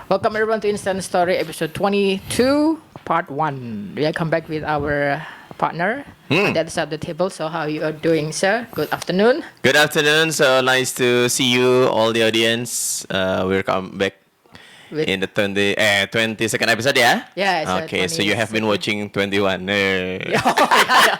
Welcome everyone to Instant Story episode 22, part 1. We are come back with our partner on the other side of the table. So how you are doing, sir? Good afternoon. Good afternoon. So nice to see you, all the audience. We're come back With, in the 22nd episode, yeah? Yeah, it's Okay, so you have been 22nd. watching 21. yeah.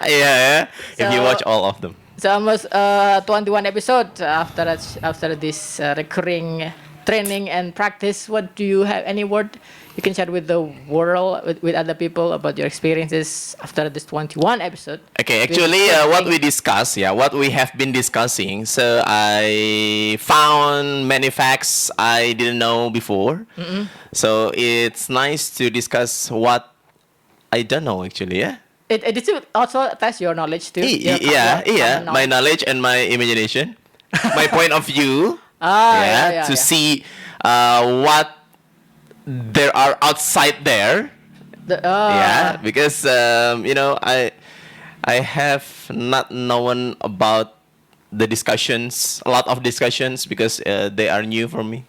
Yeah. If you So- watch all of them. So almost 21 episode after this recurring training and practice. What do you have? Any word you can share with the world, with other people about your experiences after this 21 episode? Okay, actually, what we have been discussing. So I found many facts I didn't know before. So it's nice to discuss what I don't know actually. Yeah. It should also test your knowledge too. Your Yeah. common My knowledge and my imagination, my point of view. Yeah. To see what there are outside there. Because I have not known about the discussions, a lot of discussions, because they are new for me.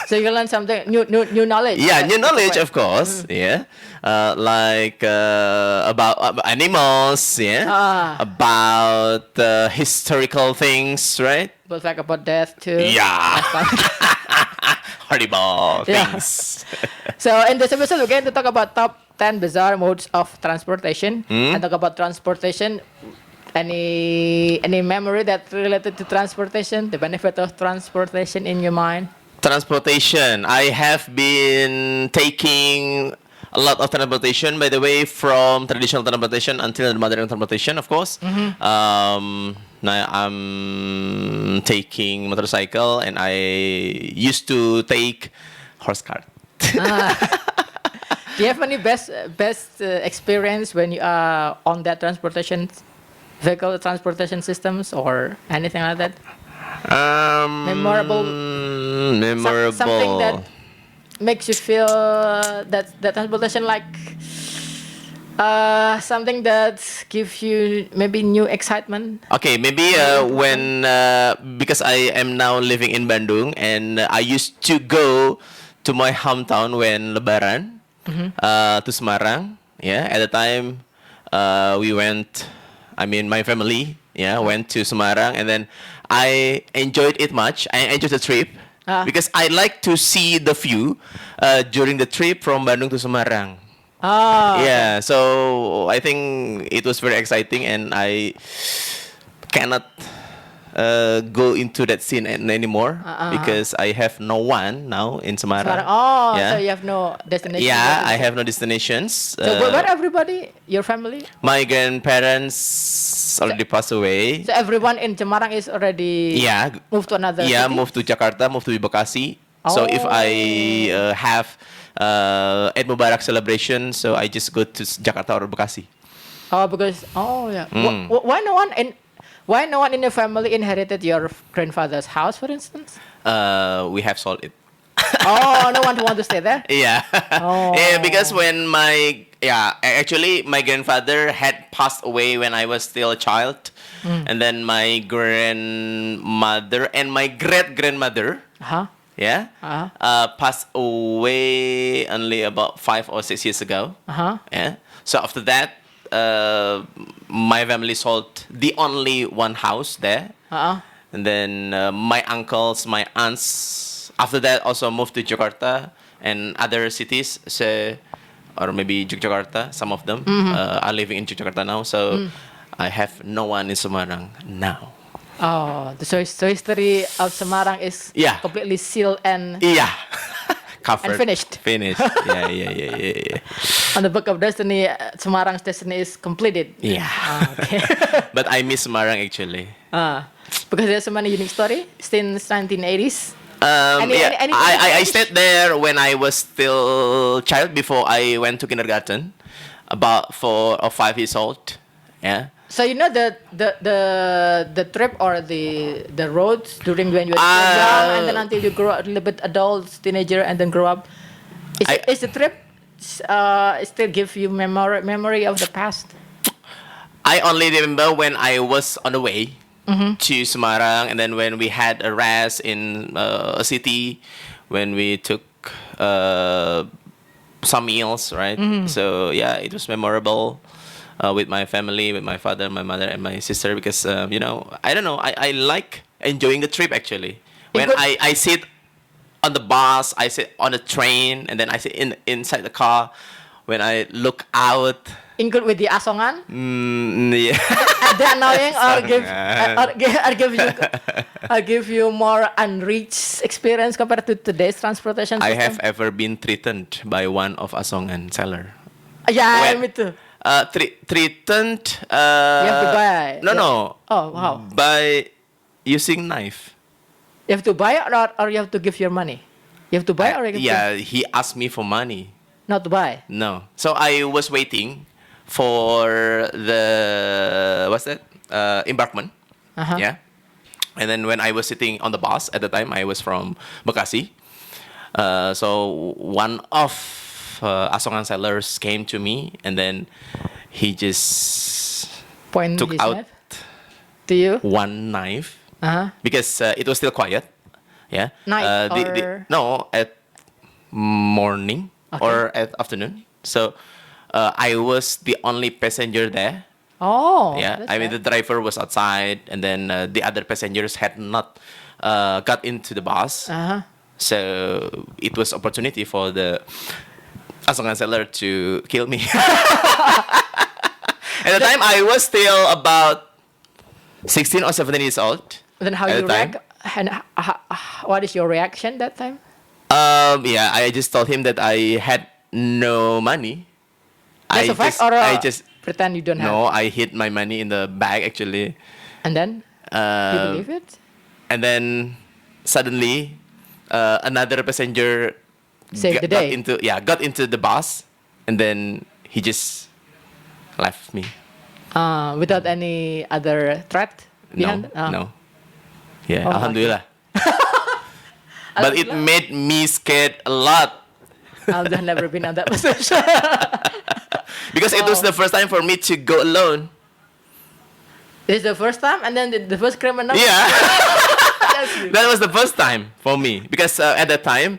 So you learn something new knowledge. Yeah, new knowledge, of course. Yeah, like about animals. Yeah, about historical things, right? But like about death too. Yeah. Horrible Yeah. things. So in this episode, we're going to talk about top 10 bizarre modes of transportation and talk about transportation. Any memory that related to transportation, the benefit of transportation in your mind? Transportation. I have been taking a lot of transportation, by the way, from traditional transportation until the modern transportation, of course. Now I'm taking motorcycle, and I used to take horse cart. Do you have any best experience when you are on that vehicle transportation systems or anything like that? Memorable. Memorable. Something that makes you feel that transportation like something that gives you maybe new excitement. Okay, maybe when because I am now living in Bandung, and I used to go to my hometown when Lebaran to Semarang. Yeah, at the time we went. I mean, my family went to Semarang, and then I enjoyed it much. I enjoyed the trip because I like to see the view during the trip from Bandung to Semarang. Yeah, so I think it was very exciting, and I cannot go into that scene anymore because I have no one now in Semarang. So you have no destination. Yeah, I have no destinations. So where everybody, your family? My grandparents already passed away. So everyone in Semarang is already moved to another city? Moved to Jakarta, moved to Bekasi. So if I have Eid Mubarak celebration, so I just go to Jakarta or Bekasi. Why no one in your family inherited your grandfather's house, for instance? We have sold it. No one want to stay there? Yeah. Yeah, because when actually my grandfather had passed away when I was still a child. And then my grandmother and my great-grandmother passed away only about 5 or 6 years ago. Yeah. So after that, my family sold the only one house there. And then my uncles, my aunts, after that also moved to Jakarta and other cities. So, or maybe Yogyakarta, some of them are living in Yogyakarta now. So I have no one in Semarang now. So history of Semarang is completely sealed and Covered. and finished. Finished. Yeah. On the book of destiny, Semarang's destiny is completed. Yeah. Okay. But I miss Semarang actually. Because there's so many unique story since 1980s. I stayed there when I was still child, before I went to kindergarten, about 4 or 5 years old. Yeah. So you know the trip or the roads during when you were young, and then until you grow up a little bit adult, teenager, and then grow up. Is the trip still give you memory of the past? I only remember when I was on the way to Semarang, and then when we had a rest in a city, when we took cook some meals, right? So yeah, it was memorable with my family, with my father, my mother, and my sister because I don't know, I like enjoying the trip actually. When I sit on the bus, I sit on the train, and then I sit inside the car. When I look out, Include with the asongan? yeah. The annoying Asongan. or give you more unreached experience compared to today's transportation I system? have ever been threatened by one of Asongan seller. Yeah, When- me too. Threatened. You have to buy. No. Oh, wow. By using knife. You have to buy or you have to give your money? You have to buy or you have to He asked me for money. not to buy? No. So I was waiting for the embarkment. Uh-huh. Yeah. And then when I was sitting on the bus at the time, I was from Bekasi. So one of Asongan sellers came to me, and then he just Point took his out knife to you? one knife Uh-huh. because it was still quiet. Yeah. Night or- no, at morning or at afternoon. So I was the only passenger there. Oh. Yeah, that's I mean right. the driver was outside, and then the other passengers had not got into the bus. Uh-huh. So it was opportunity for the Asongan seller to kill me. At the time, I was still about 16 or 17 years old. Then how at you the time. react? And what is your reaction that time? Yeah, I just told him that I had no money. That's a fact, or I just pretend you don't have? no, I hid my money in the bag actually. And then you Um, believe it? And then suddenly, another passenger Saved the day. got into the bus, and then he just left me. Without any other threat behind? No. Yeah, Oh, alhamdulillah. But it made me scared a lot I've never been on that position. because it was the first time for me to go alone. This is the first time, and then the first criminal. Yeah. That's good. That was the first time for me because at that time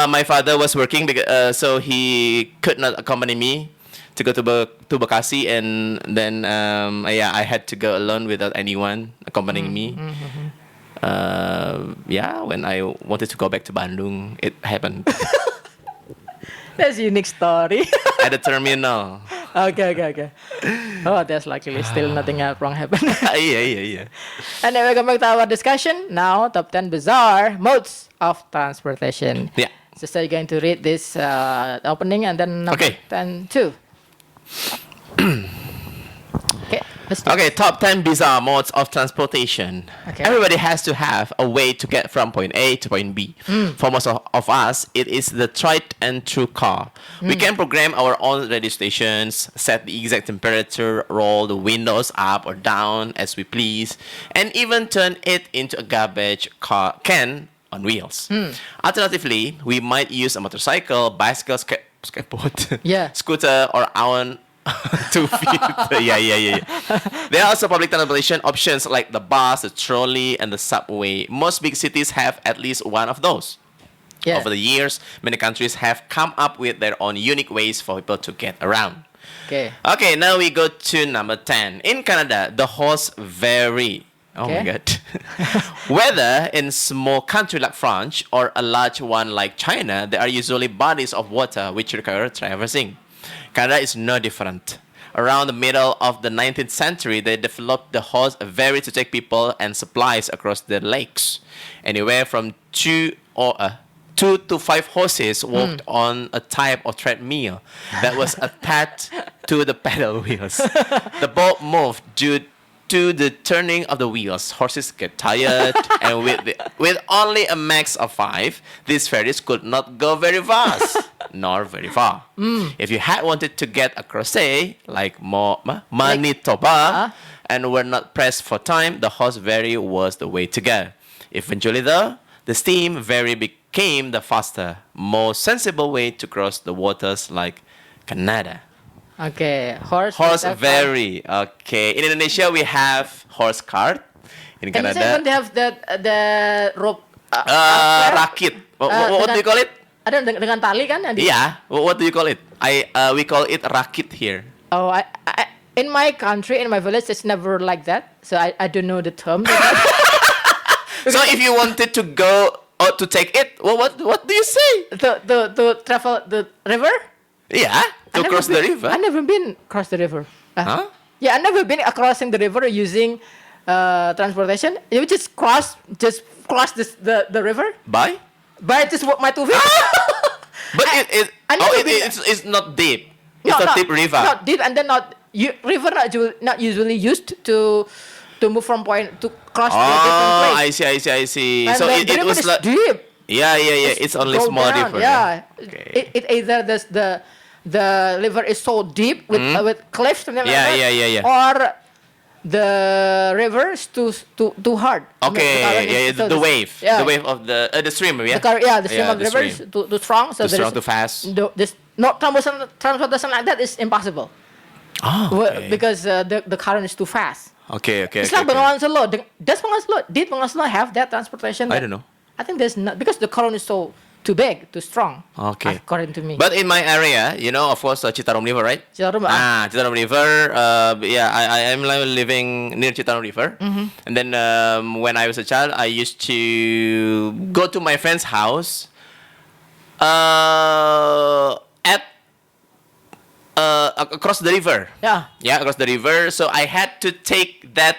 my father was working so he could not accompany me to go to Bekasi, and then I had to go alone without anyone accompanying me. When I wanted to go back to Bandung, it happened That's a unique story. at the terminal. Okay. Oh, that's luckily still nothing wrong happened. Yeah. And then welcome back to our discussion. Now, top 10 bizarre modes of transportation. Yeah. So, you're going to read this opening and then number Okay. 10 too. Okay, let's do Okay, top 10 bizarre modes of transportation. Okay. Everybody has to have a way to get from point A to point B. For most of us, it is the tried and true car. We can program our own radio stations, set the exact temperature, roll the windows up or down as we please, and even turn it into a garbage can on wheels. Alternatively, we might use a motorcycle, bicycle, skateboard, Yeah. scooter, or our 2 feet. Yeah. There are also public transportation options like the bus, the trolley, and the subway. Most big cities have at least one of those. Yeah. Over the years, many countries have come up with their own unique ways for people to get around. Okay. Okay, now we go to number 10. In Canada, the horse vary. Oh my Okay. god. Whether in small country like France or a large one like China, there are usually bodies of water which require traversing. Canada is no different. Around the middle of the 19th century, they developed the horse ferry to take people and supplies across the lakes. Anywhere from 2 to 5 horses walked on a type of treadmill that was attached to the pedal wheels. The boat moved due to the turning of the wheels. Horses get tired, and with only a max of 5, these ferries could not go very fast nor very far. If you had wanted to get across, say, like Manitoba, and were not pressed for time, the horse ferry was the way to go. Eventually, though, the steam ferry became the faster, more sensible way to cross the waters like Canada. Okay. Horse whatever. Ferry. Okay. In Indonesia, we have horse cart. In Can you say Canada, when they have the rope? rakit. What do you call it? ada dengan tali kan? Yeah. What do you call it? We call it rakit here. Oh, in my country, in my village, it's never like that. So I don't know the term. So if you wanted to go or to take it, well, what do you say? To travel the river? Yeah, to cross the river. I never been across the river. Huh? Yeah, I never been crossing the river using transportation. You just cross the river By? by just my 2 feet. But I never been- it's not deep. It's not deep river. Not deep, and then river not usually used to move from point to cross to a different place. I see. And So the it river was is like deep. yeah. It's only Go small down, river. Yeah. Okay. It either the river is so deep with cliffs and everything like that, Yeah. or the river is too hard. I mean, Okay, the current is- yeah, so the wave, yeah. the wave of the stream, yeah. The stream of the river is too strong, so Too there strong, is too fast. this not transportation like that is impossible. Okay. Because the current is too fast. Okay. It's like Bengawan Solo. Does Bengawan Solo, did Bengawan Solo have that transportation? I don't know. I think there's not, because the current is so too big, too strong. Okay. According to me. But in my area, of course, Citarum River, right? Citarum, Citarum River. Yeah, I am living near Citarum River. And then when I was a child, I used to go to my friend's house. At across the river. Yeah. Yeah, across the river. So I had to take that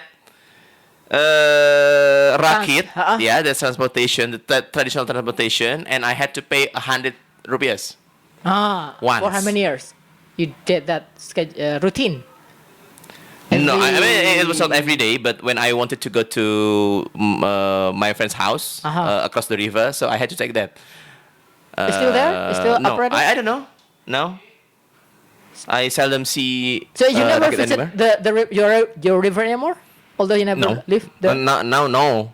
rakit. Yeah, the transportation, the traditional transportation, and I had to pay 100 rupiahs. Once. For how many years? You did that routine? No, I mean it was not every day, but when I wanted to go to my friend's house across the river, so I had to take that. It's still there? It's still no, operating? I don't know. No, I seldom see. So you never rakit visit anymore. your river anymore? Although you never live there? Now, no.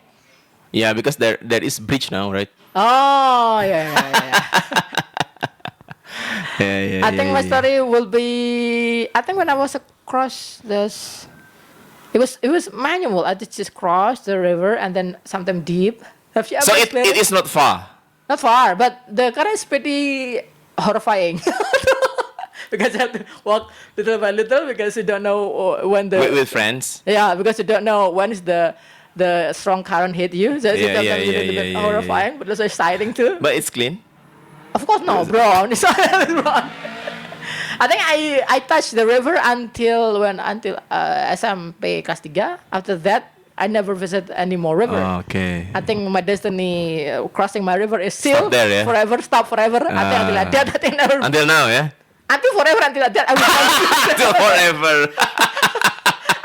Yeah, because there is bridge now, right? Oh, yeah. Yeah. I think my story will be. I think when I was across this, it was manual. I just cross the river and then sometimes deep. Have you ever? So it experienced? is not far. Not far, but the current is pretty horrifying. Because you have to walk little by little because you don't know when the With friends. yeah, because you don't know when is the strong current hit you. So it's Yeah, sometimes yeah, a little yeah, bit yeah, horrifying, but also exciting too. But it's clean. Of course, no, bro. It's not brown. I think I touched the river until SMP kelas 3. After that, I never visit any more river. Okay. I think my destiny crossing my river is still Stop there, yeah? forever. Stop forever. I think until I dead. I think never. Until now, yeah. Until forever. Until I dead. I will never. Until forever.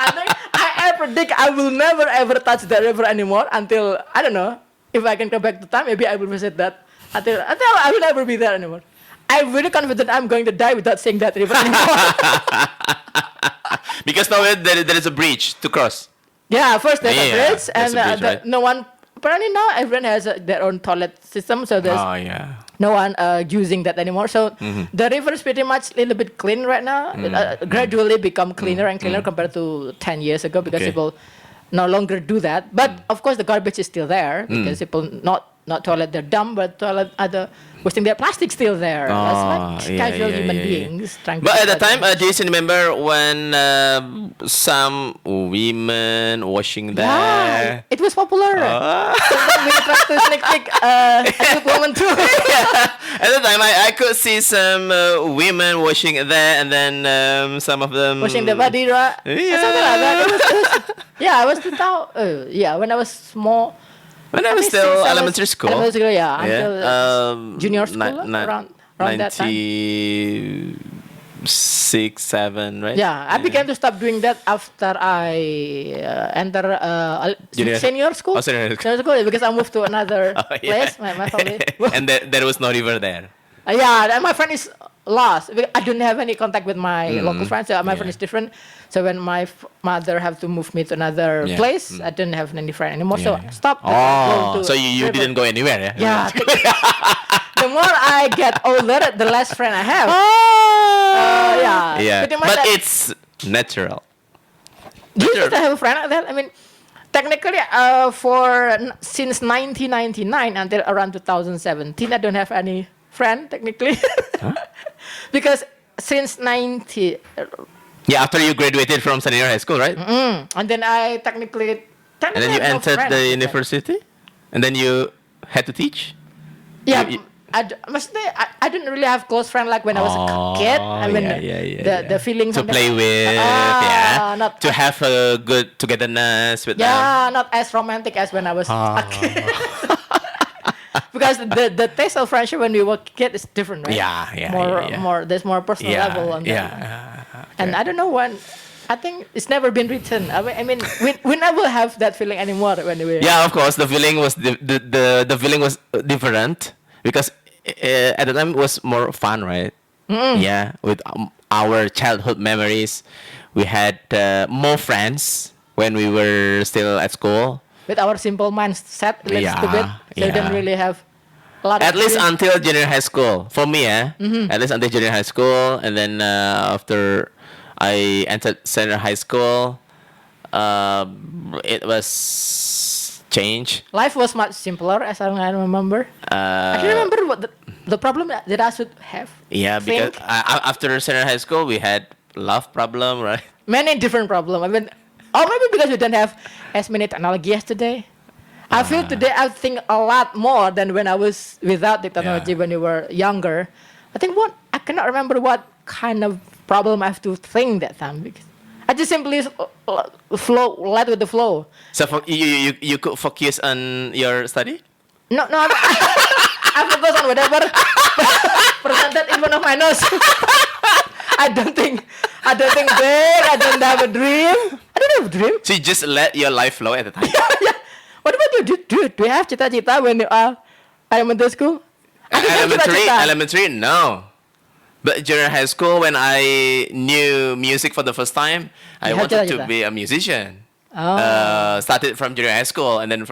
I think I predict I will never ever touch that river anymore until I don't know if I can go back to time. Maybe I will visit that until I will never be there anymore. I'm really confident I'm going to die without seeing that river anymore. Because now there is a bridge to cross. Yeah, first there's a bridge, there's and a bridge, right? no one. Apparently now everyone has their own toilet system, so there's Oh yeah. no one using that anymore. So the river is pretty much a little bit clean right now. It gradually become cleaner and cleaner compared to 10 years ago because Okay. people no longer do that. But of course the garbage is still there because people not toilet their dump, but toilet other wasting their plastic still there. That's like casual human beings trying to. But do at the that. time, do you still remember when some women washing there? Yeah, it was popular. Sometimes we try to sneak peek a good woman too. At the time, I could see some women washing there, and then some of them Washing the body, right? Yeah. Something like that. It was, yeah, I was 2000. Yeah, when I was small. When I was think still since I was elementary school. Elementary school, yeah. Until Junior junior school, around that time. 96, 7, right? Yeah, I began to stop doing that after I enter senior school. Oh, senior school. Senior school because I moved to another Oh, yeah. place. My family. And there was no river there. Yeah, and my friend is lost. I don't have any contact with my local friends. So my friend is different. So when my mother have to move me to another place, I didn't have any friend anymore. So I stopped. going Oh, to so you river. didn't go anywhere, yeah? Yeah. The more I get older, the less friend I have. Yeah. Yeah, Pretty much but that- it's natural. Do you still have a friend like that? I mean, technically, since 1999 until around 2017, I don't have any friend technically. Because since 90, Yeah, after you graduated from senior high school, right? and then I technically And then you have no entered friends the at that. university, and then you had to teach. Yeah, You- maksudnya I didn't really have close friend like when I was a kid. I mean, the feelings to of play with, not to have a good togetherness with them. not as romantic as when I was a kid. Because the taste of friendship when we were kid is different, right? More there's more personal level on that. And I don't know when. I think it's never been written. I mean, we never have that feeling anymore when we. Yeah, of course, the feeling was the feeling was different because at the time it was more fun, right? Yeah, with our childhood memories, we had more friends when we were still at school. With our simple mindset, let's stupid, so we don't really have a lot. At of least dreams. until junior high school, for me, at least until junior high school, and then after I entered senior high school, it was changed. Life was much simpler, as I remember. I don't remember what the problem that I should have. Yeah, because think. after senior high school, we had love problem, right? Many different problems. I mean, or maybe because we don't have as many technology as today. I feel today I think a lot more than when I was without the technology when we were younger. I think I cannot remember what kind of problem I have to think that time because I just simply let with the flow. So you could focus on your study. No, I focus on whatever presented in front of my nose. I don't think big. I don't have a dream. I don't have a dream. So you just let your life flow at the time. Yeah. What about you? Do you have cita-cita when you are elementary school? I don't have cita-cita. Elementary, no. But during high school, when I knew music for the first time, I You have wanted to cita-cita? be a musician. Oh. Started from junior high school and then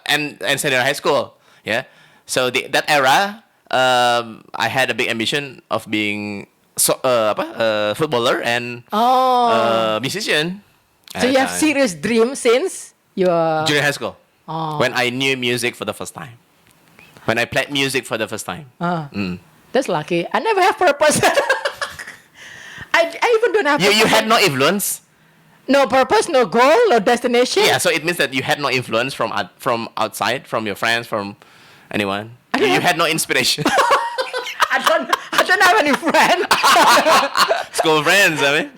and senior high school. Yeah. So that era, I had a big ambition of being footballer and musician. So you have serious dream since you are Junior high school. When I knew music for the first time. When I played music for the first time. That's lucky. I never have purpose. I even don't have. You purpose. had no influence. No purpose, no goal, no destination. Yeah, so it means that you had no influence from outside, from your friends, from anyone. You had no inspiration. I don't have any friend. School friends, I mean.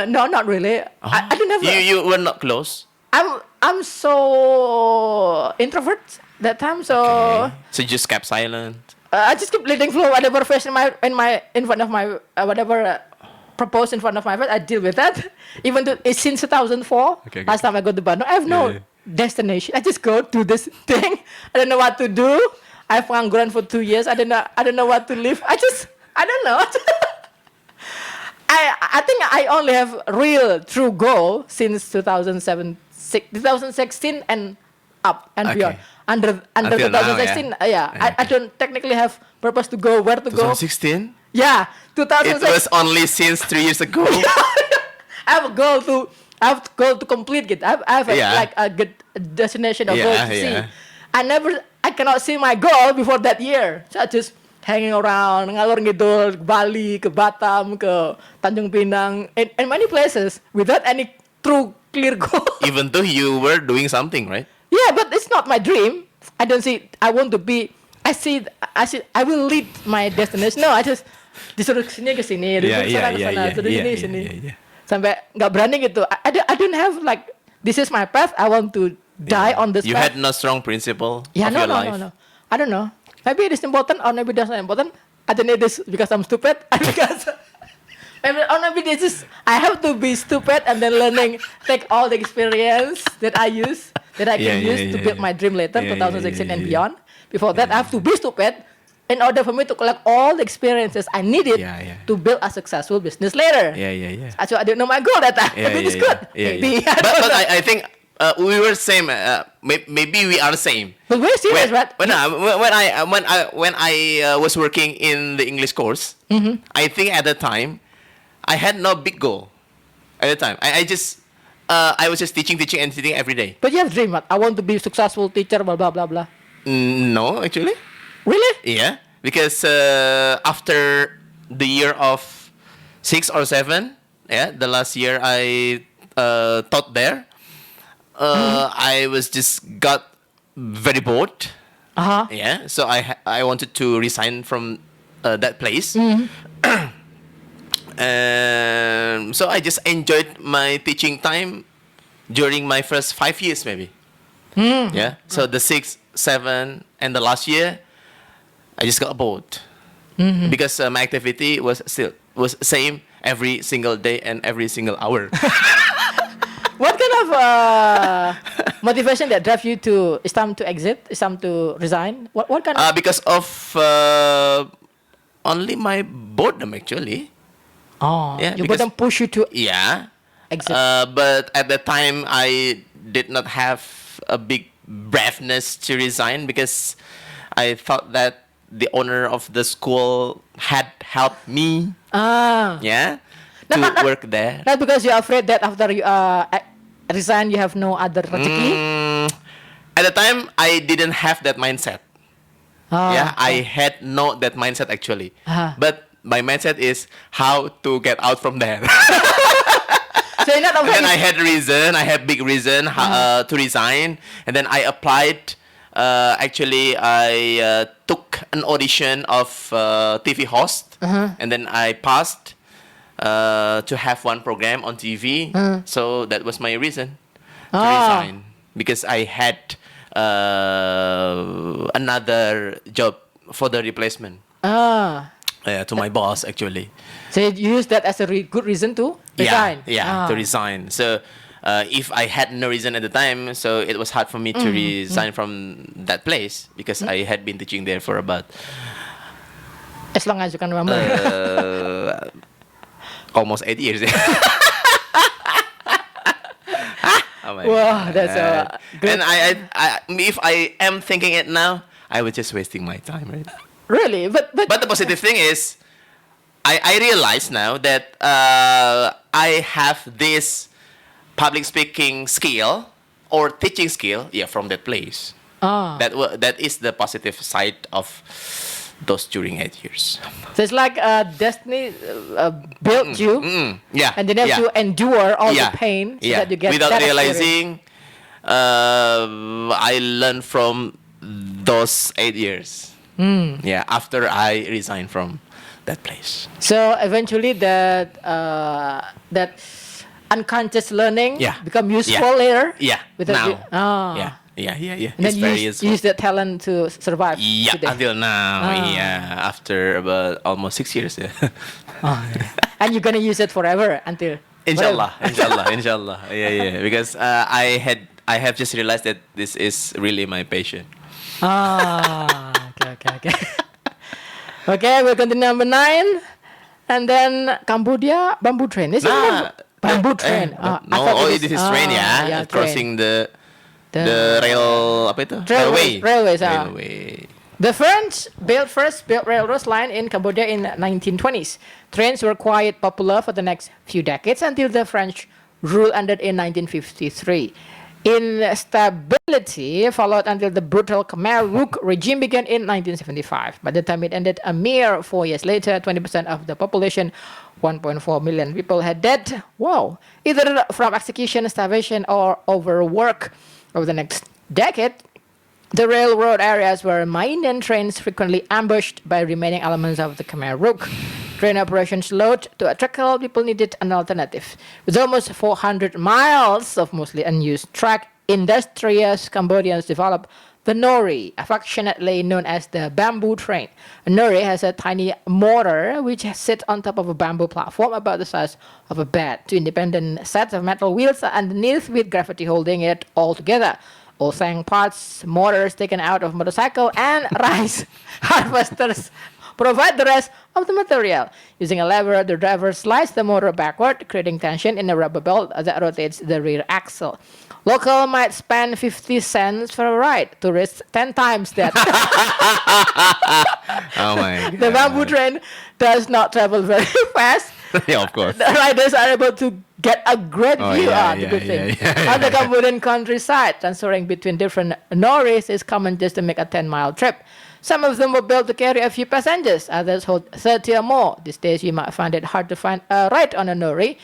No, not really. I don't have. You were not close. I'm so introvert that time. So So you just kept silent. I just keep letting flow whatever face in front of my whatever proposed in front of my face. I deal with that. Even though it's since 2004. Okay. Last time I go to Bandung, I have no destination. I just go to this thing. I don't know what to do. I've pengangguran for 2 years. I don't know what to live. I don't know. I think I only have real true goal since 2016 and up and beyond. Under Until now, 2016, I don't technically have purpose to go where to go. 2016? Yeah, It 2006. was only since 3 years ago. I have a goal to complete it. I have like a good destination or goal to see. I cannot see my goal before that year. So I just hanging around, ngalor ngidul, ke Bali, ke Batam, ke Tanjung Pinang, and many places without any true clear goal. Even though you were doing something, right? Yeah, but it's not my dream. I don't see. I want to be. I see. I will lead my destination. No, I just disuruh kesini, disuruh kesana, disuruh sini. Sampai nggak berani gitu. I don't have like this is my path. I want to die on this You path. had no strong principle Yeah, of your life. no. I don't know. Maybe it is important or maybe that's not important. I don't need this because I'm stupid. Maybe this is I have to be stupid and then take all the experience that I can use to build my dream later, 2016 and beyond. Before that, I have to be stupid in order for me to collect all the experiences I needed to build a successful business later. Yeah. So I didn't know my goal that time. Maybe it's good. Maybe. But I think we were same. Maybe we are the same. But we're serious, right? When I was working in the English course, I think at the time I had no big goal. At the time, I was just teaching every day. But you have dream, right? I want to be successful teacher, blah blah blah blah. No, actually. Really? Yeah. because after the year of 6 or 7, yeah, the last year I taught there, I was just got very bored. Uh-huh. Yeah, so I wanted to resign from that place. And so I just enjoyed my teaching time during my first 5 years, maybe. Yeah. So the 6, 7, and the last year, I just got bored because my activity was same every single day and every single hour. What kind of motivation that drive you to? It's time to exit. It's time to resign. What kind of? Because of only my boredom, actually. Oh, Yeah, your because- bottom push you to Yeah. exit. But at that time, I did not have a big braveness to resign because I thought that the owner of the school had helped me. Yeah. To work there. Not because you're afraid that after you resign, you have no other rezeki. At the time, I didn't have that mindset. Yeah, I had that mindset actually. But my mindset is how to get out from there. So you're not And then afraid. I had reason, I had big reason to resign. And then I applied. Actually, I took an audition of TV host, and then I passed to have one program on TV. So that was my reason to resign because I had another job for the replacement. To my boss actually. So you use that as a good reason to resign. To resign. So if I had no reason at the time, so it was hard for me to resign from that place because I had been teaching there for about As long as you can remember. almost 8 years. Oh my Wow, God. that's good. And if I am thinking it now, I was just wasting my time, right? Really, but But the positive thing is, I realize now that I have this public speaking skill or teaching skill, from that place. That is the positive side of those during 8 years. so it's like destiny built you, Yeah, and then you have to endure all the pain so that you get without that realizing. I learned from those 8 years. Yeah, after I resigned from that place. So eventually that that unconscious learning become useful later. Yeah, Without now. you, Yeah. And then It's very use useful. that talent to survive. Yeah, today. until now. Yeah, after about almost 6 years. Yeah. And you're gonna use it forever until Inshallah. Yeah. Because I have just realized that this is really my passion. Okay. Okay, we'll continue number 9, and then Cambodia bamboo train. Is it bamboo train? I No, thought this is train, train. crossing the rail, apa itu? Railways. Railway. The French first built railroad line in Cambodia in 1920s. Trains were quite popular for the next few decades until the French rule ended in 1953. Instability followed until the brutal Khmer Rouge regime began in 1975. By the time it ended a mere 4 years later, 20% of the population, 1.4 million people, had died. Wow! Either from execution, starvation, or overwork. Over the next decade, the railroad areas were mined and trains frequently ambushed by remaining elements of the Khmer Rouge. Train operations slowed to a trickle. People needed an alternative. With almost 400 miles of mostly unused track, industrious Cambodians developed the nori, affectionately known as the bamboo train. A nori has a tiny motor which sits on top of a bamboo platform about the size of a bed. Two independent sets of metal wheels are underneath with gravity holding it all together. All sang parts, motors taken out of motorcycle, and rice harvesters provide the rest of the material. Using a lever, the driver slides the motor backward, creating tension in a rubber belt that rotates the rear axle. Local might spend 50 cents for a ride. Tourists 10 times that. Oh my God. The bamboo train does not travel very fast. Yeah, of course. The riders are able to get a great view yeah, the good thing. yeah. On the Cambodian countryside, transferring between different noris is common just to make a 10-mile trip. Some of them were built to carry a few passengers. Others hold 30 or more. These days, you might find it hard to find a ride on a nori.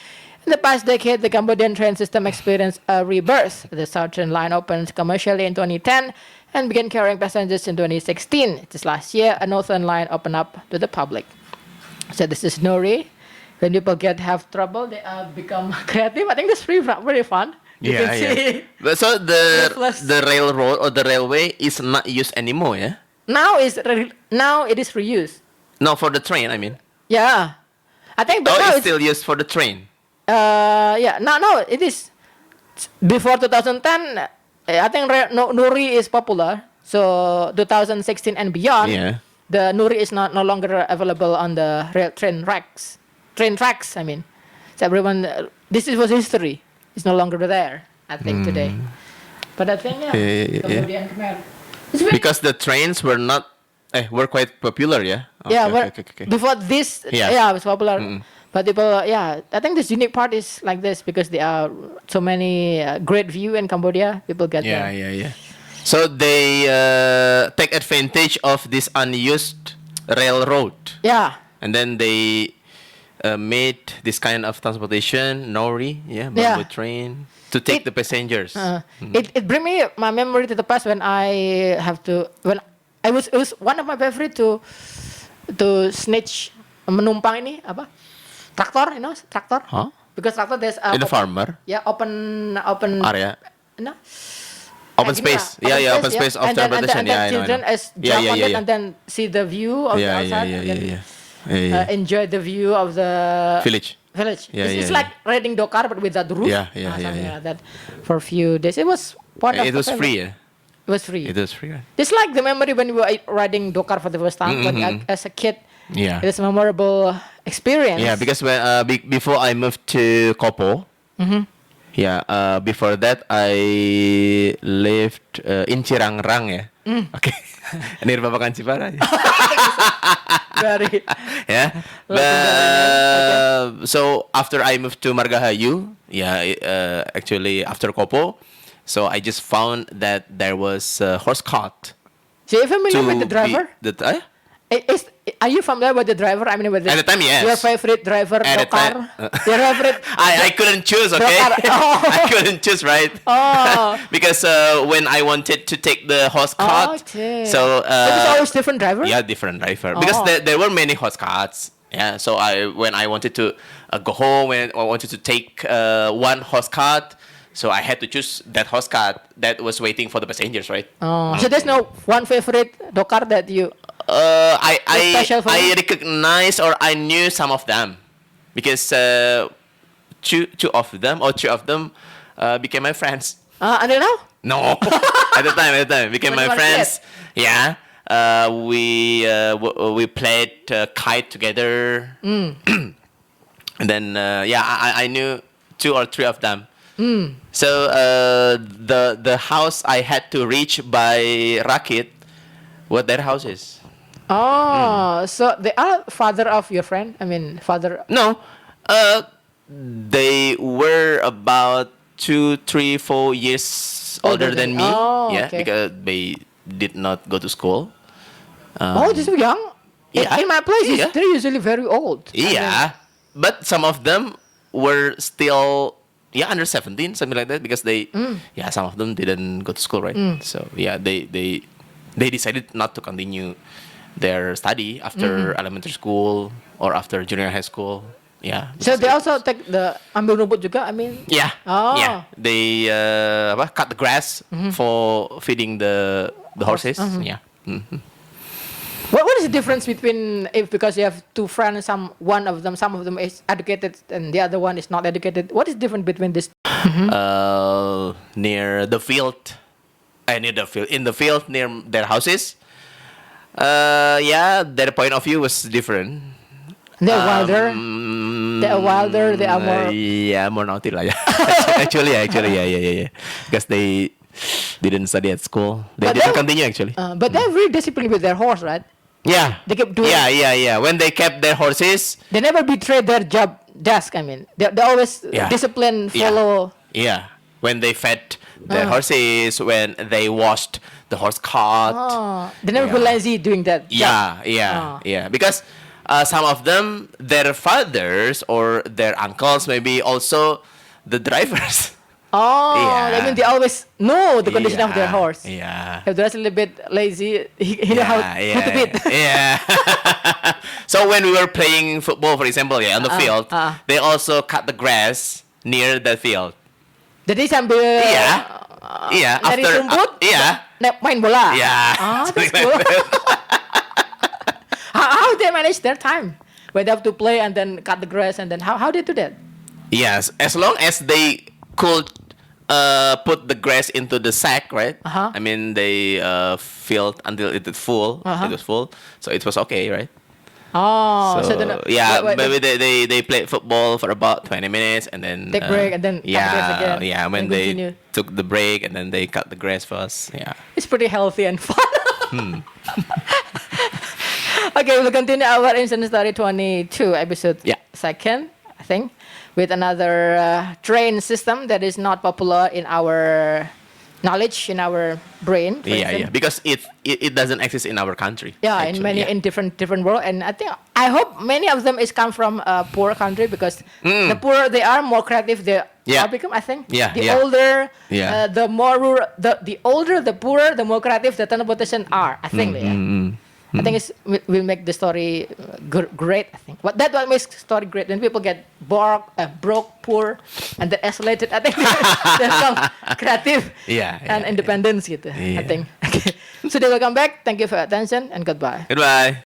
In the past decade, the Cambodian train system experienced a rebirth. The Southern Line opened commercially in 2010 and began carrying passengers in 2016. Just last year, a Northern Line opened up to the public. So this is nori. When people have trouble, they become creative. I think that's very fun. You can see But so Ruthless. the railroad or the railway is not used anymore, yeah? now it is reused. No, for the train, I mean. Yeah, I think. But Oh, now it's still used for the train. yeah. No, it is. Before 2010, I think nuri is popular. So 2016 and beyond, Yeah. the nuri is no longer available on the train tracks. I mean, so everyone. This was history. It's no longer there. I think today. But I think Yeah. Cambodian Khmer. It's very- Because the trains were not, were quite popular, yeah? yeah, Okay. before this, Yeah. it was popular. But people, I think this unique part is like this because there are so many great view in Cambodia. People get there. Yeah. So they take advantage of this unused railroad, Yeah, and then they made this kind of transportation, nori, bamboo train, to take the passengers. it bring me my memory to the past when it was one of my favorite to snitch menumpang ini apa traktor, traktor. Huh? Because tractor there's In the farmer open area, no. open Gini lah, space. Yeah, open space of and then, transportation. and then Yeah, I know. children as jump on it and then see the view of the outside. And then, enjoy the view of the Village. It's like riding dokar but without the roof. Something like that. For a few days, it was part of It was the free. family. It was free. It was free. Right? It's like the memory when we were riding dokar for the first time as a kid. Yeah. It was a memorable experience. Yeah, because when before I moved to Kopo, before that I lived in Cirangrang, yeah. Okay, near Babakan Cipara. Very. Yeah, but so after I moved to Margahayu, actually after Kopo, so I just found that there was a horse cart. So you familiar with the driver? Are you familiar with the driver? I mean, with At the time, yes. Your favorite driver, At the dokar? time, Your favorite? I couldn't choose, okay? Dokar. Oh. I couldn't choose, right? Oh. Because when I wanted to take the horse cart, Okay. so It was always different driver? yeah, different driver. Because Oh. there were many horse carts. Yeah, so when I wanted to go home and I wanted to take one horse cart, so I had to choose that horse cart that was waiting for the passengers, right? Oh. So there's no one favorite dokar that you... special for I you? recognized or I knew some of them because two of them became my friends. Until now? No, at the time became When my you were a friends. Yeah, we played kite together, and then I knew 2 or 3 of them. So the house I had to reach by Rakit, what their house is. Oh, so they are father of your friend? I mean, father... No, they were about 2, 3, 4 years older than me. Oh, yeah, okay. because they did not go to school. this is young? Yeah. In my place, Yeah. they're usually very old. Yeah, but some of them were still under 17, something like that, because they some of them didn't go to school, right? So they decided not to continue their study after elementary school or after junior high school. Yeah. So they also take the ambil rumput juga, I mean? Yeah. Oh. Yeah. They cut the grass for feeding the horses. Yeah. What is the difference between because you have 2 friends, some of them is educated and the other one is not educated? What is different between this? Near the field, in the field near their houses. Their point of view was different. They're wilder. They are wilder. They are more. More naughty lah. Actually, yeah. Because they didn't study at school. They didn't continue actually. But they're very disciplined with their horse, right? Yeah. They kept doing. Yeah. When they kept their horses, They never betray their job desk. I mean, they always discipline, follow. Yeah. when they fed their horses, when they washed the horse cart. Oh, they never feel lazy doing that. Yeah. Because some of them, their fathers or their uncles, maybe also the drivers. Oh, Yeah. I mean they always know the condition of their horse. Yeah. If they're a little bit lazy, he know how to beat. Yeah. So when we were playing football, for example, on the field, they also cut the grass near the field. Jadi sambil Yeah. dari After rumput, main bola. Yeah. Oh, that's Something cool. like that. How they manage their time? When they have to play and then cut the grass and then how they do that? Yes, as long as they could put the grass into the sack, right? I mean, they filled until it is full. It was full, so it was okay, right? Oh, so then maybe they played football for about 20 minutes and then take break and then cut the grass again. Yeah, when and they continue. took the break and then they cut the grass first. Yeah. It's pretty healthy and fun. Okay, we'll continue our Instant Story 22 episode second, I think, with another train system that is not popular in our knowledge, in our brain. Yeah, because it doesn't exist in our country. Yeah, actually, in different world, and I hope many of them is come from a poor country because the poorer they are, more creative they are become. I think. The older, the more rural, the older, the poorer, the more creative the transportation are. I think. I think will make the story great. I think that what makes story great. When people get broke, poor, and then isolated, I think they become creative and independence. Gitu, I think. Okay. So they will come back. Thank you for your attention and goodbye. Goodbye.